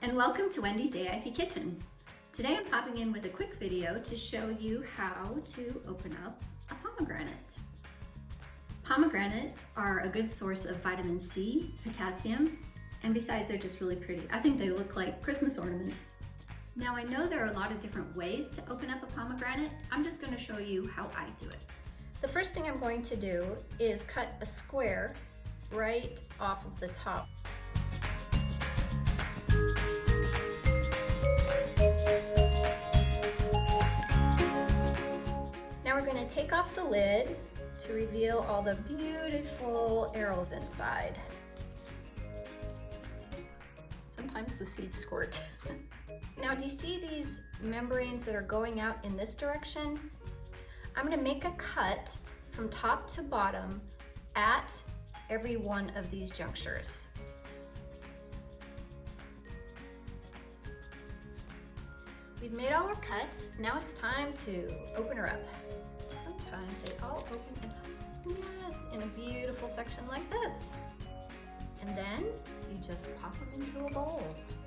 and welcome to Wendy's AIP Kitchen. Today I'm popping in with a quick video to show you how to open up a pomegranate. Pomegranates are a good source of vitamin C, potassium, and besides they're just really pretty. I think they look like Christmas ornaments. Now I know there are a lot of different ways to open up a pomegranate. I'm just going to show you how I do it. The first thing I'm going to do is cut a square right off of the top. Now we're going to take off the lid to reveal all the beautiful arrows inside. Sometimes the seeds squirt. Now, do you see these membranes that are going out in this direction? I'm going to make a cut from top to bottom at every one of these junctures. We've made all our cuts. Now it's time to open her up. Sometimes they all open in a beautiful section like this. And then you just pop them into a bowl.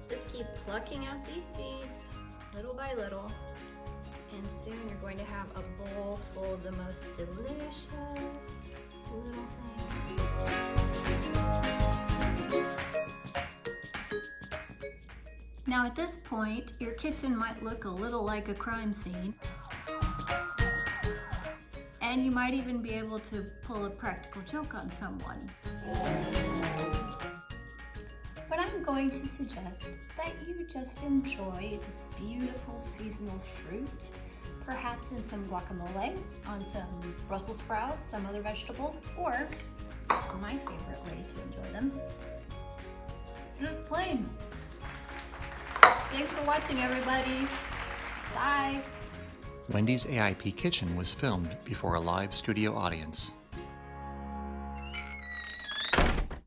Just keep plucking out these seeds little by little. And soon you're going to have a bowl full of the most delicious little things. Now at this point, your kitchen might look a little like a crime scene. And you might even be able to pull a practical joke on someone. But I'm going to suggest that you just enjoy this beautiful seasonal fruit, perhaps in some guacamole, on some Brussels sprouts, some other vegetable, or my favorite way to enjoy them, just plain. Thanks for watching, everybody. Bye. Wendy's AIP Kitchen was filmed before a live studio audience.